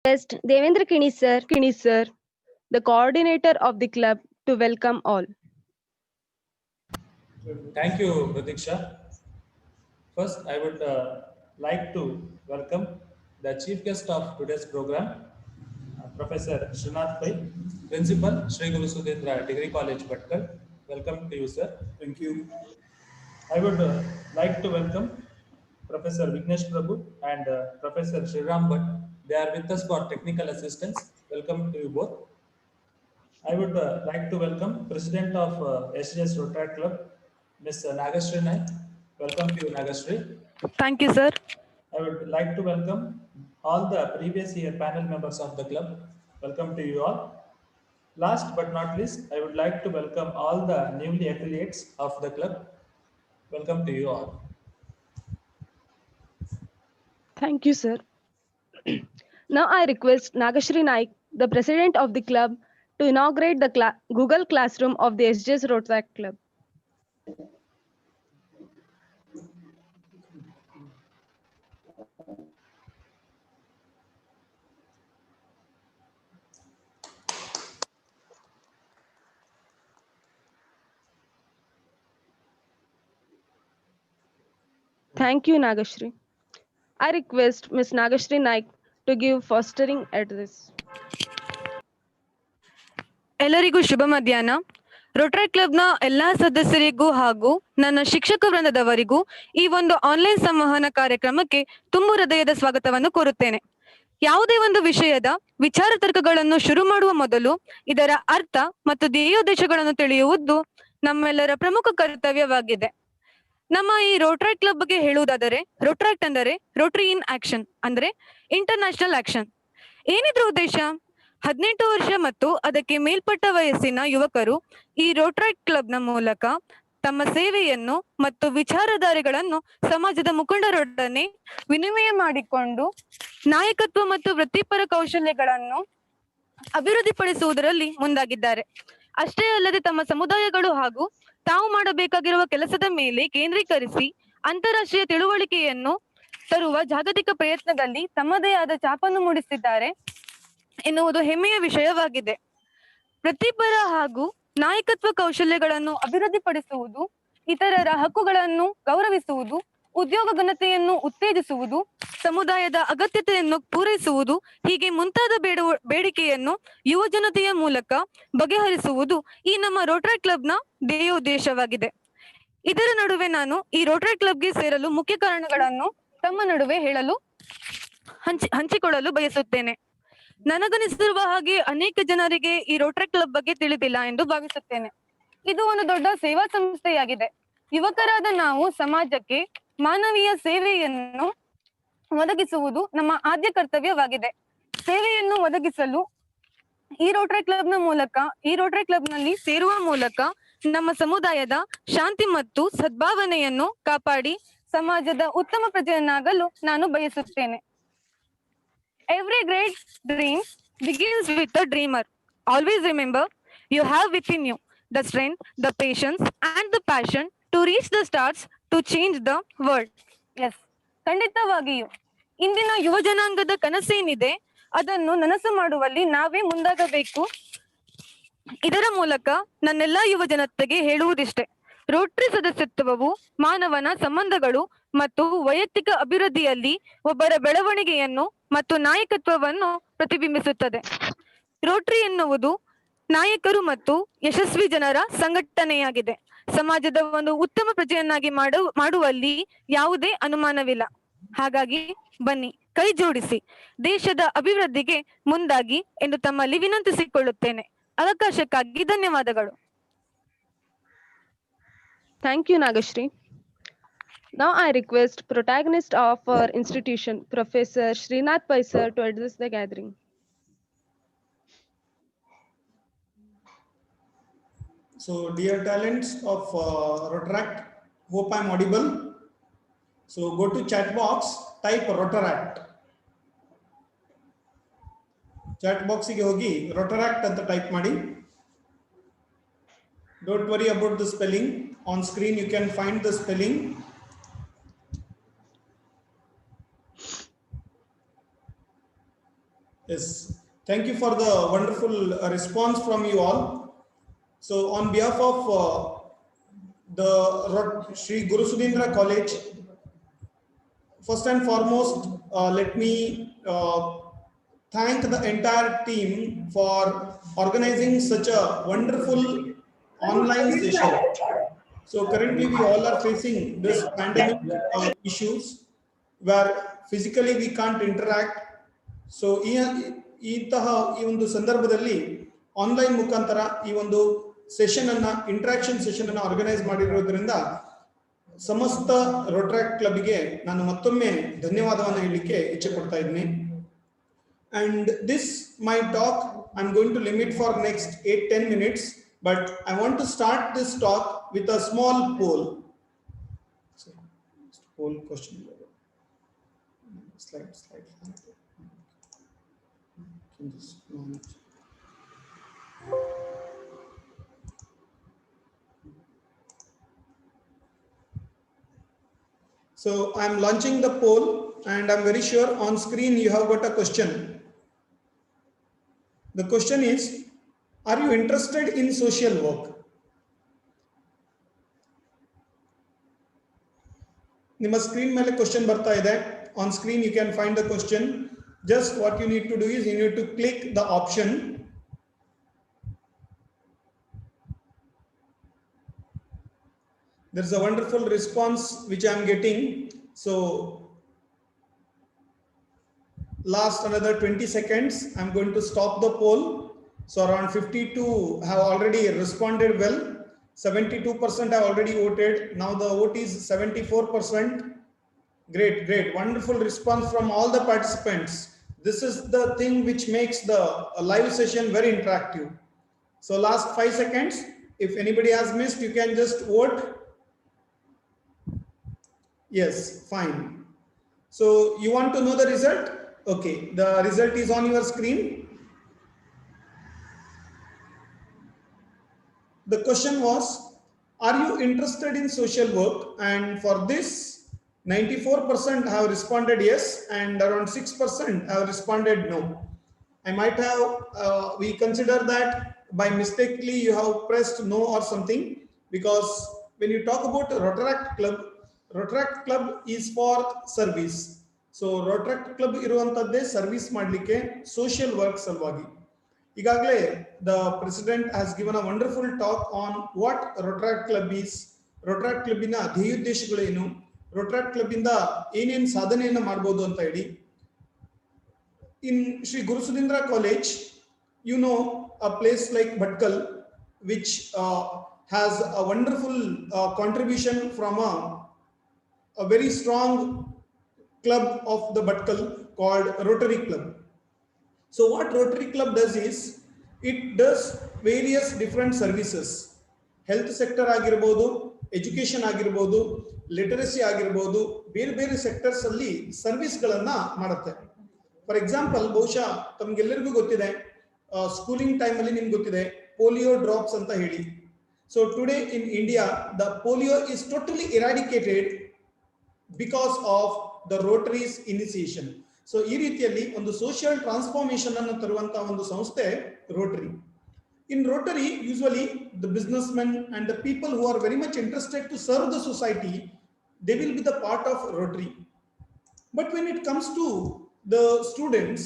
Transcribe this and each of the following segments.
Request Devendra Kini sir, the coordinator of the club, to welcome all. Thank you, Pratiksha. First, I would like to welcome the chief guest of today's program, Professor Srinath Pai, Principal, Sri Guru Sudendra Degree College, Bhatkal. Welcome to you, sir. Thank you. I would like to welcome Professor Vignesh Prabhu and Professor Sriram Bhatt. They are with us for technical assistance. Welcome to you both. I would like to welcome President of SJS Rotary Club, Ms. Nagashri Naik. Welcome to you, Nagashri. Thank you, sir. I would like to welcome all the previous year panel members of the club. Welcome to you all. Last but not least, I would like to welcome all the newly affiliates of the club. Welcome to you all. Thank you, sir. Now I request Nagashri Naik, the president of the club, to inaugurate the Google Classroom of the SJS Rotary Club. Thank you, Nagashri. I request Ms. Nagashri Naik to give fostering address. ಎಲ್ಲರಿಗೂ ಶುಭ ಮಧ್ಯಾಹ್ನ. Rotary ಕ್ಲಬ್ನ ಎಲ್ಲಾ ಸದಸ್ಯರಿಗೂ ಹಾಗೂ ನನ್ನ ಶಿಕ್ಷಕ ವೃಂದದವರಿಗೂ ಈ ಒಂದು online ಸಂವಹನ ಕಾರ್ಯಕ್ರಮಕ್ಕೆ ತುಂಬು ಹೃದಯದ ಸ್ವಾಗತವನ್ನು ಕೋರುತ್ತೇನೆ. ಯಾವುದೇ ಒಂದು ವಿಷಯದ ವಿಚಾರ ತರ್ಕಗಳನ್ನು ಶುರು ಮಾಡುವ ಮೊದಲು ಇದರ ಅರ್ಥ ಮತ್ತು ಧ್ಯೇಯೋದ್ದೇಶಗಳನ್ನು ತಿಳಿಯುವುದು ನಮ್ಮೆಲ್ಲರ ಪ್ರಮುಖ ಕರ್ತವ್ಯವಾಗಿದೆ. ನಮ್ಮ ಈ ರೋಟರಿ ಕ್ಲಬ್ ಬಗ್ಗೆ ಹೇಳುವುದಾದರೆ, ರೋಟ್ರಾಕ್ಟ್ ಅಂದರೆ ರೋಟರಿ ಇನ್ ಆಕ್ಷನ್, ಅಂದ್ರೆ ಇಂಟರ್ನ್ಯಾಷನಲ್ ಆಕ್ಷನ್. ಏನಿದ್ರ ಉದ್ದೇಶ? 18 ವರ್ಷ ಮತ್ತು ಅದಕ್ಕೆ ಮೇಲ್ಪಟ್ಟ ವಯಸ್ಸಿನ ಯುವಕರು ಈ ರೋಟರಿ ಕ್ಲಬ್ನ ಮೂಲಕ ತಮ್ಮ ಸೇವೆಯನ್ನು ಮತ್ತು ವಿಚಾರಧಾರೆಗಳನ್ನು ಸಮಾಜದ ಮುಖಂಡರೊಡನೆ ವಿನಿಮಯ ಮಾಡಿಕೊಂಡು ನಾಯಕತ್ವ ಮತ್ತು ವೃತ್ತಿಪರ ಕೌಶಲ್ಯಗಳನ್ನು ಅಭಿವೃದ್ಧಿಪಡಿಸುವುದರಲ್ಲಿ ಮುಂದಾಗಿದ್ದಾರೆ. ಅಷ್ಟೇ ಅಲ್ಲದೆ ತಮ್ಮ ಸಮುದಾಯಗಳು ಹಾಗೂ ತಾವು ಮಾಡಬೇಕಾಗಿರುವ ಕೆಲಸದ ಮೇಲೆ ಕೇಂದ್ರೀಕರಿಸಿ ಅಂತಾರಾಷ್ಟ್ರೀಯ ತಿಳುವಳಿಕೆಯನ್ನು ತರುವ ಜಾಗತಿಕ ಪ್ರಯತ್ನದಲ್ಲಿ ತಮ್ಮದೇ ಆದ ಛಾಪನ್ನು ಮೂಡಿಸಿದ್ದಾರೆ ಎನ್ನುವುದು ಹೆಮ್ಮೆಯ ವಿಷಯವಾಗಿದೆ. ವೃತ್ತಿಪರ ಹಾಗೂ ನಾಯಕತ್ವ ಕೌಶಲ್ಯಗಳನ್ನು ಅಭಿವೃದ್ಧಿಪಡಿಸುವುದು, ಇತರರ ಹಕ್ಕುಗಳನ್ನು ಗೌರವಿಸುವುದು, ಉದ್ಯೋಗ ಘನತೆಯನ್ನು ಉತ್ತೇಜಿಸುವುದು, ಸಮುದಾಯದ ಅಗತ್ಯತೆಯನ್ನು ಪೂರೈಸುವುದು, ಹೀಗೆ ಮುಂತಾದ ಬೇಡಿಕೆಯನ್ನು ಯುವ ಜನತೆಯ ಮೂಲಕ ಬಗೆಹರಿಸುವುದು ಈ ನಮ್ಮ ರೋಟರಿ ಕ್ಲಬ್ನ ಧ್ಯೇಯೋದ್ದೇಶವಾಗಿದೆ. ಇದರ ನಡುವೆ ನಾನು ಈ ರೋಟರಿ ಕ್ಲಬ್ಗೆ ಸೇರಲು ಮುಖ್ಯ ಕಾರಣಗಳನ್ನು ತಮ್ಮ ನಡುವೆ ಹೇಳಲು ಹಂಚಿಕೊಳ್ಳಲು ಬಯಸುತ್ತೇನೆ. ನನಗನಿಸಿರುವ ಹಾಗೆ ಅನೇಕ ಜನರಿಗೆ ಈ ರೋಟರಿ ಕ್ಲಬ್ ಬಗ್ಗೆ ತಿಳಿದಿಲ್ಲ ಎಂದು ಭಾವಿಸುತ್ತೇನೆ. ಇದು ಒಂದು ದೊಡ್ಡ ಸೇವಾ ಸಂಸ್ಥೆಯಾಗಿದೆ. ಯುವಕರಾದ ನಾವು ಸಮಾಜಕ್ಕೆ ಮಾನವೀಯ ಸೇವೆಯನ್ನು ಒದಗಿಸುವುದು ನಮ್ಮ ಆದ್ಯ ಕರ್ತವ್ಯವಾಗಿದೆ. ಸೇವೆಯನ್ನು ಒದಗಿಸಲು ಈ ರೋಟರಿ ಕ್ಲಬ್ನಲ್ಲಿ ಸೇರುವ ಮೂಲಕ ನಮ್ಮ ಸಮುದಾಯದ ಶಾಂತಿ ಮತ್ತು ಸದ್ಭಾವನೆಯನ್ನು ಕಾಪಾಡಿ ಸಮಾಜದ ಉತ್ತಮ ಪ್ರಜೆಯನ್ನಾಗಲು ನಾನು ಬಯಸುತ್ತೇನೆ. Every great dream begins with a dreamer. Always remember, you have within you the strength, the patience, and the passion to reach the stars to change the world. Yes, ಖಂಡಿತವಾಗಿಯೂ ಇಂದಿನ ಯುವ ಜನಾಂಗದ ಕನಸೇನಿದೆ ಅದನ್ನು ನನಸು ಮಾಡುವಲ್ಲಿ ನಾವೇ ಮುಂದಾಗಬೇಕು. ಇದರ ಮೂಲಕ ನನ್ನೆಲ್ಲಾ ಯುವ ಜನತೆಗೆ ಹೇಳುವುದಿಷ್ಟೇ: ರೋಟರಿ ಸದಸ್ಯತ್ವವು ಮಾನವನ ಸಂಬಂಧಗಳು ಮತ್ತು ವೈಯಕ್ತಿಕ ಅಭಿವೃದ್ಧಿಯಲ್ಲಿ ಒಬ್ಬರ ಬೆಳವಣಿಗೆಯನ್ನು ಮತ್ತು ನಾಯಕತ್ವವನ್ನು ಪ್ರತಿಬಿಂಬಿಸುತ್ತದೆ. ರೋಟರಿ ಎನ್ನುವುದು ನಾಯಕರು ಮತ್ತು ಯಶಸ್ವಿ ಜನರ ಸಂಘಟನೆಯಾಗಿದೆ. ಸಮಾಜದ ಒಂದು ಉತ್ತಮ ಪ್ರಜೆಯನ್ನಾಗಿ ಮಾಡುವಲ್ಲಿ ಯಾವುದೇ ಅನುಮಾನವಿಲ್ಲ. ಹಾಗಾಗಿ ಬನ್ನಿ, ಕೈ ಜೋಡಿಸಿ ದೇಶದ ಅಭಿವೃದ್ಧಿಗೆ ಮುಂದಾಗಿ ಎಂದು ತಮ್ಮಲ್ಲಿ ವಿನಂತಿಸಿಕೊಳ್ಳುತ್ತೇನೆ. ಅವಕಾಶಕ್ಕಾಗಿ ಧನ್ಯವಾದಗಳು. Thank you, Nagashri. Now I request protagonist of our institution, Professor Srinath Pai sir, to address the gathering. So, dear talents of Rotaract, hope I'm audible. So, go to chat box, type Rotaract. Chat box ಗೆ ಹೋಗಿ Rotaract ಅಂತ type ಮಾಡಿ. Don't worry about the spelling. On screen you can find the spelling. Yes, thank you for the wonderful response from you all. So on behalf of the Sri Guru Sudhindra College, first and foremost, let me thank the entire team for organizing such a wonderful online session. So currently we all are facing this pandemic issues where physically we can't interact. So ಇಂತಹ ಈ ಒಂದು ಸಂದರ್ಭದಲ್ಲಿ online ಮುಖಾಂತರ ಈ ಒಂದು session ಅನ್ನ interaction session ಅನ್ನ organise ಮಾಡಿರೋದ್ರಿಂದ ಸಮಸ್ತ ರೋಟ್ರಾಕ್ಟ್ ಕ್ಲಬ್ಗೆ ನಾನು ಮತ್ತೊಮ್ಮೆ ಧನ್ಯವಾದವನ್ನು ಹೇಳಲಿಕ್ಕೆ ಇಚ್ಛೆ ಪಡ್ತಾ ಇದ್ದೀನಿ. And this my talk I'm going to limit for next 8-10 minutes, but I want to start this talk with a small poll. So, poll question. Slide. So I'm launching the poll, and I'm very sure on screen you have got a question. The question is, are you interested in social work? ನಿಮ್ಮ screen ಮೇಲೆ question ಬರ್ತಾ ಇದೆ. On screen you can find the question. Just what you need to do is you need to click the option. There's a wonderful response which I am getting. So last another 20 seconds, I'm going to stop the poll. So around 52 have already responded well. 72% have already voted. Now the vote is 74%. Great. Wonderful response from all the participants. This is the thing which makes the live session very interactive. So last 5 seconds. If anybody has missed, you can just vote. Yes, fine. So you want to know the result? Okay, the result is on your screen. The question was, are you interested in social work? And for this, 94% have responded yes, and around 6% have responded no. I might have, we consider that by mistakenly you have pressed no or something, because when you talk about Rotaract Club is for service. So Rotaract Club ಇರುವಂತದ್ದೇ service ಮಾಡಲಿಕ್ಕೆ social work ಸಲುವಾಗಿ. ಈಗಾಗಲೇ the president has given a wonderful talk on what Rotaract Club is. Rotaract Club ನ ಧ್ಯೇಯೋದ್ದೇಶಗಳೇನು, Rotaract Club ಇಂದ ಏನೇನು ಸಾಧನೆಯನ್ನು ಮಾಡಬಹುದು ಅಂತ ಹೇಳಿ. In Sri Guru Sudhindra College, you know, a place like Bhatkal, which has a wonderful contribution from a very strong club of the Bhatkal called Rotary Club. So what Rotary Club does is, it does various different services. Health sector ಆಗಿರಬಹುದು, education ಆಗಿರಬಹುದು, literacy ಆಗಿರಬಹುದು, ಬೇರೆ ಬೇರೆ sectors ಅಲ್ಲಿ service ಗಳನ್ನ ಮಾಡುತ್ತೆ. For example, ಬಹುಶಃ ತಮ್ಗೆಲ್ಲರಿಗೂ ಗೊತ್ತಿದೆ, ಸ್ಕೂಲಿಂಗ್ ಟೈಮ್ ಅಲ್ಲಿ ನಿಮ್ಗೆ ಗೊತ್ತಿದೆ ಪೋಲಿಯೋ ಡ್ರಾಪ್ಸ್ ಅಂತ ಹೇಳಿ. So today in India the polio is totally eradicated because of the Rotary's initiation. So ಈ ರೀತಿಯಲ್ಲಿ ಒಂದು ಸೋಷಿಯಲ್ ಟ್ರಾನ್ಸ್ಫಾರ್ಮೇಶನ್ ಅನ್ನು ತರುವಂತಹ ಒಂದು ಸಂಸ್ಥೆ Rotary. In Rotary, usually the businessmen and the people who are very much interested to serve the society, they will be the part of Rotary. But when it comes to the students,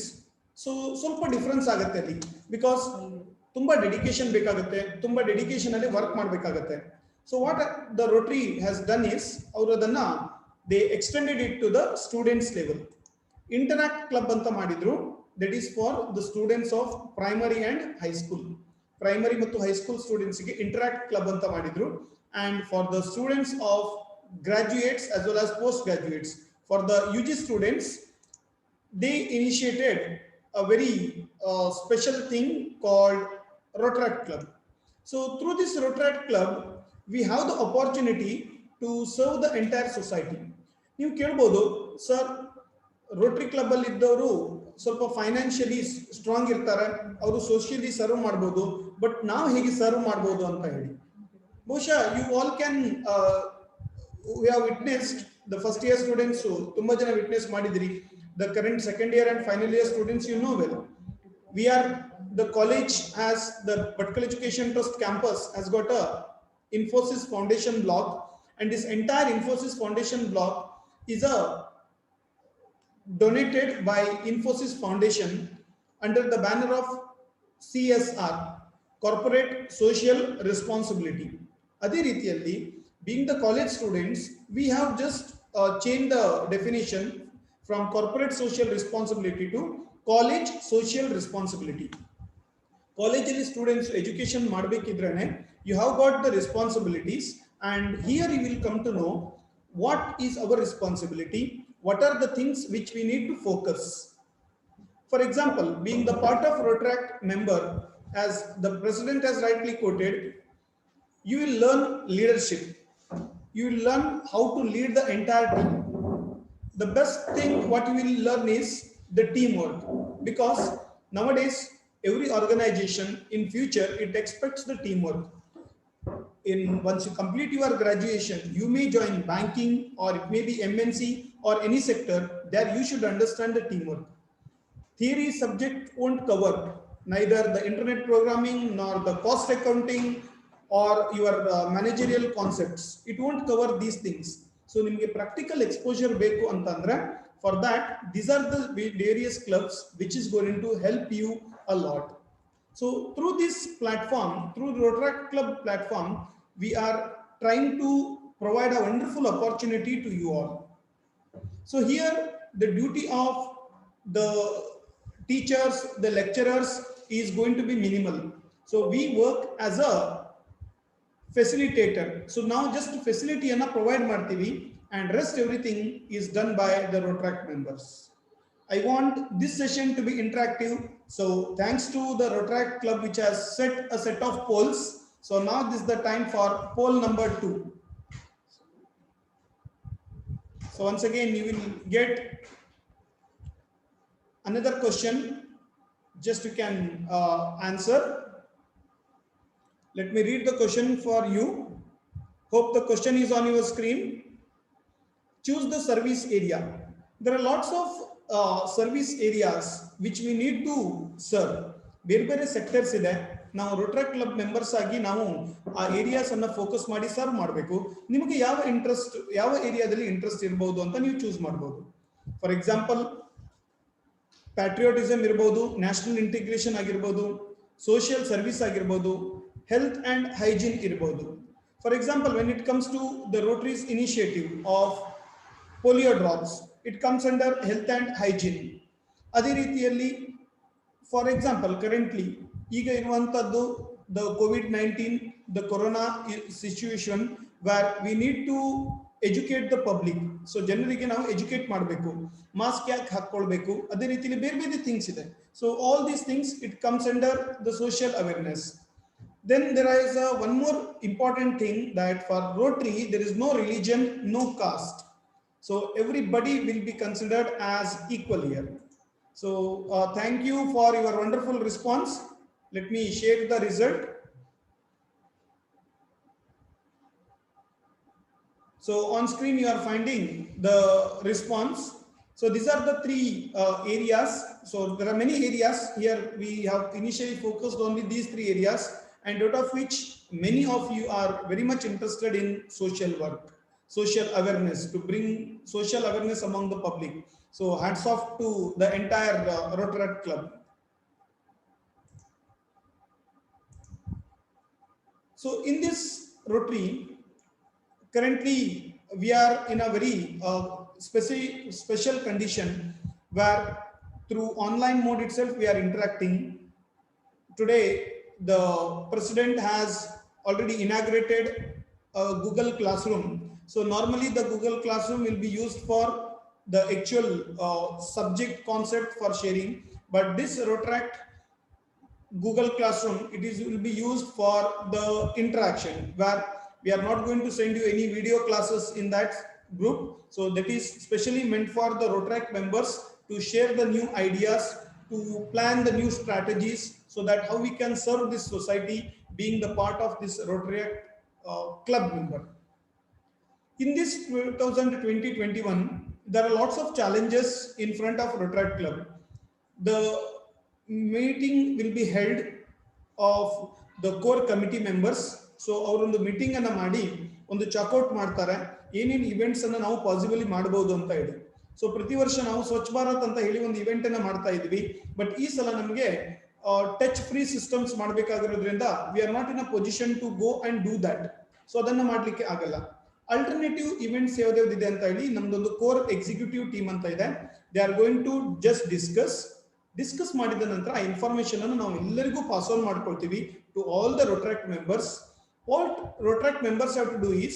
so ಸ್ವಲ್ಪ difference ಆಗುತ್ತೆ ಅಲ್ಲಿ, because ತುಂಬಾ dedication ಬೇಕಾಗುತ್ತೆ, ತುಂಬಾ dedication ಅಲ್ಲಿ work ಮಾಡಬೇಕಾಗುತ್ತೆ. So what the rotary has done is, ಅವರು ಅದನ್ನ they extended it to the students level. Interact club ಅಂತ ಮಾಡಿದ್ರು, that is for the students of primary and high school. Primary ಮತ್ತು ಹೈಸ್ಕೂಲ್ ಸ್ಟೂಡೆಂಟ್ಸ್ ಗೆ ಇಂಟರಾಕ್ಟ್ ಕ್ಲಬ್ ಅಂತ ಮಾಡಿದ್ರು. And for the students of graduates as well as post graduates, for the UG students, they initiated a very special thing called Rotaract Club. So through this Rotaract Club, we have the opportunity to serve the entire society. ನೀವು ಕೇಳಬಹುದು, sir Rotary club ಅಲ್ಲಿ ಇದ್ದವರು ಸ್ವಲ್ಪ financially strong ಇರ್ತಾರೆ, ಅವರು socially serve ಮಾಡಬಹುದು, but ನಾವು ಹೇಗೆ ಸರ್ವ್ ಮಾಡಬಹುದು ಅಂತ ಹೇಳಿ. ಬಹುಶಃ you all can we have witnessed the first year students, ತುಂಬಾ ಜನ ವಿಟ್ನೆಸ್ ಮಾಡಿದಿರಿ. the current second year and final year students, you know well. The college has, the Vertical Education Trust campus has got a Infosys Foundation block, and this entire Infosys Foundation block is donated by Infosys Foundation under the banner of CSR, Corporate Social Responsibility. Adi Ritiyalli, being the college students, we have just changed the definition from corporate social responsibility to college social responsibility. College students education ಮಾಡಬೇಕಿದ್ರೇನೆ, you have got the responsibilities, and here you will come to know what is our responsibility, what are the things which we need to focus. For example, being the part of Rotaract member, as the president has rightly quoted, you will learn leadership. You will learn how to lead the entire team. The best thing what you will learn is the teamwork, because nowadays every organization in future it expects the teamwork. Once you complete your graduation, you may join banking or it may be MNC or any sector. There you should understand the teamwork. Theory subject won't cover neither the internet programming nor the cost accounting or your managerial concepts. It won't cover these things. So nimge practical exposure beku antandre, for that these are the various clubs which is going to help you a lot. So through this platform, through the Rotaract Club platform, we are trying to provide a wonderful opportunity to you all. So here the duty of the teachers, the lecturers is going to be minimal. So we work as a facilitator. So now just facility and provide martivi, and rest everything is done by the Rotaract members. I want this session to be interactive. So thanks to the Rotaract Club which has set a set of polls. So now this is the time for poll number 2. So once again you will get another question, just you can answer. Let me read the question for you. Hope the question is on your screen. Choose the service area. There are lots of service areas which we need to serve. ಬೇರೆ ಬೇರೆ sectors ಇದೆ. ನಾವು Rotaract club members ಆಗಿ ನಾವು ಆ areas ಅನ್ನ focus ಮಾಡಿ serve ಮಾಡಬೇಕು. ನಿಮಗೆ ಯಾವ ಇಂಟ್ರೆಸ್ಟ್, ಯಾವ ಏರಿಯಾದಲ್ಲಿ ಇಂಟ್ರೆಸ್ಟ್ ಇರಬಹುದು ಅಂತ ನೀವು ಚೂಸ್ ಮಾಡಬಹುದು. ಫಾರ್ ಎಕ್ಸಾಂಪಲ್ ಪ್ಯಾಟ್ರಿಯೋಟಿಸಮ್ ಇರಬಹುದು, ನ್ಯಾಷನಲ್ ಇಂಟಿಗ್ರೇಷನ್ ಆಗಿರಬಹುದು, ಸೋಷಿಯಲ್ ಸರ್ವಿಸ್ ಆಗಿರಬಹುದು, health and hygiene ಇರಬಹುದು. For example, when it comes to the Rotary's initiative of polio drops, it comes under health and hygiene. ಅದೇ ರೀತಿಯಲ್ಲಿ ಫಾರ್ ಎಕ್ಸಾಂಪಲ್ ಕರೆಂಟ್ಲಿ ಈಗ ಇರುವಂತದ್ದು the COVID-19, the corona situation where we need to educate the public. So ಜನರಿಗೆ ನಾವು educate ಮಾಡಬೇಕು, mask ಯಾಕೆ ಹಾಕೊಳ್ಬೇಕು, ಅದೇ ರೀತಿಯಲ್ಲಿ ಬೇರೆ ಬೇರೆ ಥಿಂಗ್ಸ್ ಇದೆ. So all these things it comes under the social awareness. Then there is one more important thing, that for Rotary there is no religion, no caste. So everybody will be considered as equal here. So thank you for your wonderful response. Let me share the result. So on screen you are finding the response. So these are the three areas. So there are many areas here. We have initially focused only these three areas, and out of which many of you are very much interested in social work, social awareness, to bring social awareness among the public. So hats off to the entire Rotaract Club. So in this Rotary, currently we are in a very special condition where through online mode itself we are interacting. Today the president has already inaugurated a Google Classroom. So normally the Google Classroom will be used for the actual subject concept for sharing, but this Rotaract Google Classroom, will be used for the interaction, where we are not going to send you any video classes in that group. So that is specially meant for the Rotaract members to share the new ideas, to plan the new strategies, so that how we can serve this society, being the part of this Rotaract club member. In this 2020-21, there are lots of challenges in front of Rotaract Club. The meeting will be held of the core committee members. So ಅವರೊಂದು meeting ಅನ್ನ ಮಾಡಿ ಒಂದು checkout ಮಾಡ್ತಾರೆ ಏನೇನು events ಅನ್ನ ನಾವು possibly ಮಾಡಬಹುದು ಅಂತ ಹೇಳಿ. ಸೊ ಪ್ರತಿ ವರ್ಷ ನಾವು ಸ್ವಚ್ಛ ಭಾರತ್ ಅಂತ ಹೇಳಿ ಒಂದು ಇವೆಂಟ್ ಅನ್ನ ಮಾಡ್ತಾ ಇದ್ವಿ. ಬಟ್ ಈ ಸಲ ನಮಗೆ ಟಚ್ ಫ್ರೀ ಸಿಸ್ಟಮ್ಸ್ ಮಾಡಬೇಕಾಗಿರೋದ್ರಿಂದ we are not in a position to go and do that. So ಅದನ್ನ ಮಾಡ್ಲಿಕ್ಕೆ ಆಗಲ್ಲ. ಅಲ್ಟರ್ನೇಟಿವ್ ಇವೆಂಟ್ಸ್ ಯಾವ್ದಾವ್ದಿದೆ ಅಂತ ಹೇಳಿ ನಮ್ದೊಂದು ಕೋರ್ ಎಕ್ಸಿಕ್ಯೂಟಿವ್ ಟೀಮ್ ಅಂತ ಇದೆ. They are going to just discuss ಮಾಡಿದ ನಂತರ ಆ ಇನ್ಫಾರ್ಮೇಶನ್ ಅನ್ನು ನಾವು ಎಲ್ಲರಿಗೂ ಪಾಸ್ ಆನ್ ಮಾಡ್ಕೊಳ್ತೀವಿ to all the Rotaract members. What Rotaract members have to do is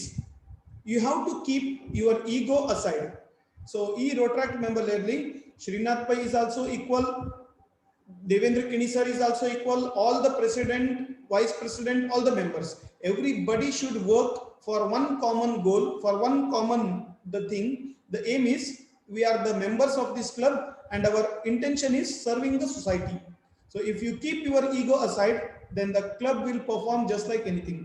you have to keep your ego aside. So e Rotaract member lately Srinath Pai is also equal, Devendra Kini sir is also equal, all the president, vice president, all the members, everybody should work for one common goal, for one common the thing. The aim is we are the members of this club and our intention is serving the society. So if you keep your ego aside, then the club will perform just like anything.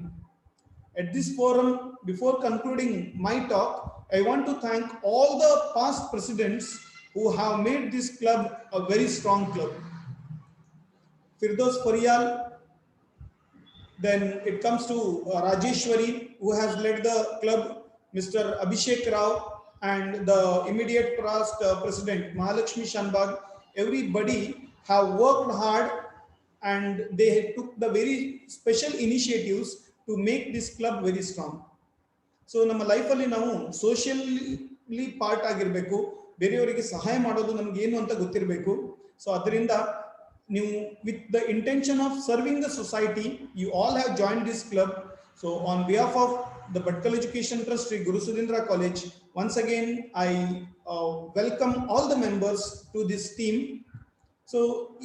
At this forum, before concluding my talk, I want to thank all the past presidents who have made this club a very strong club. Firdaus Fariyal, then it comes to Rajeshwari, who has led the club, Mr. Abhishek Rao, and the immediate past president, Mahalakshmi Shanbag. Everybody have worked hard and they took the very special initiatives to make this club very strong. So ನಮ್ಮ ಲೈಫಲ್ಲಿ ನಾವು socially part ಆಗಿರಬೇಕು, ಬೇರೆಯವರಿಗೆ ಸಹಾಯ ಮಾಡೋದು ನಮ್ಗೆ ಏನು ಅಂತ ಗೊತ್ತಿರಬೇಕು. ಸೊ ಅದರಿಂದ ನೀವು with the intention of serving the society, you all have joined this club. So on behalf of the Bhatkal Education Trust, Sri Guru Sudhindra College, once again I welcome all the members to this team. So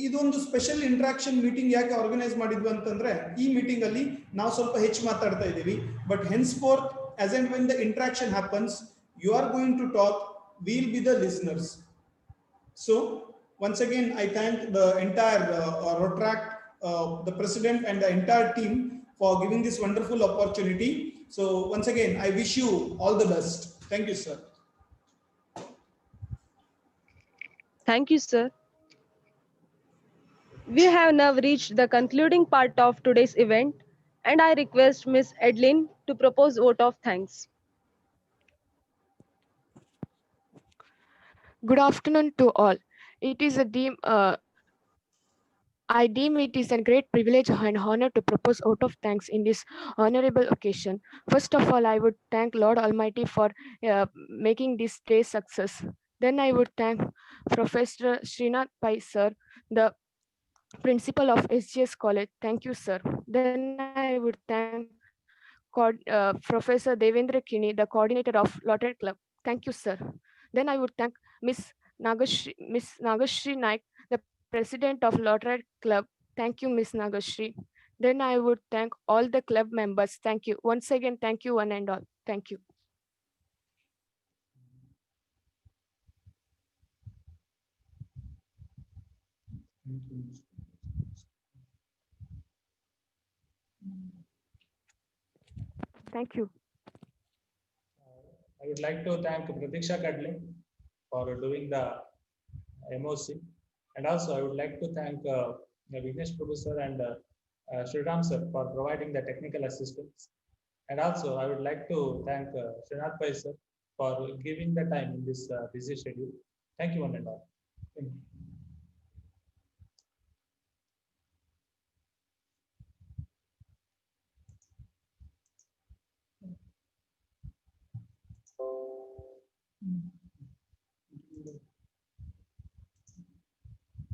ಇದೊಂದು special interaction meeting ಯಾಕೆ organise ಮಾಡಿದ್ವಿ ಅಂತಂದ್ರೆ ಈ meeting ಅಲ್ಲಿ ನಾವು ಸ್ವಲ್ಪ ಹೆಚ್ಚು ಮಾತಾಡ್ತಾ ಇದ್ದೀವಿ. But henceforth as and when the interaction happens, you are going to talk, we'll be the listeners. So once again I thank the entire Rotaract, the president and the entire team for giving this wonderful opportunity. So once again I wish you all the best. Thank you, sir. Thank you, sir. We have now reached the concluding part of today's event, and I request Ms. Edlin to propose vote of thanks. Good afternoon to all. I deem it is a great privilege and honor to propose vote of thanks in this honorable occasion. First of all, I would thank Lord Almighty for making this day success. Then I would thank Professor Srinath Pai sir, the principal of SGS College. Thank you, sir. Then I would thank Professor Devendra Kini, the coordinator of Rotaract Club. Thank you, sir. Then I would thank Miss Nagashri Naik, the president of Rotaract Club. Thank you, Miss Nagashri. Then I would thank all the club members. Thank you. Once again, thank you one and all. Thank you. Thank you. I would like to thank Pratiksha Kadle for doing the MOC, and also I would like to thank Vignesh Prabhu sir and Sriram sir for providing the technical assistance, and also I would like to thank Srinath Pai sir for giving the time in this busy schedule. Thank you one and all. Thank you.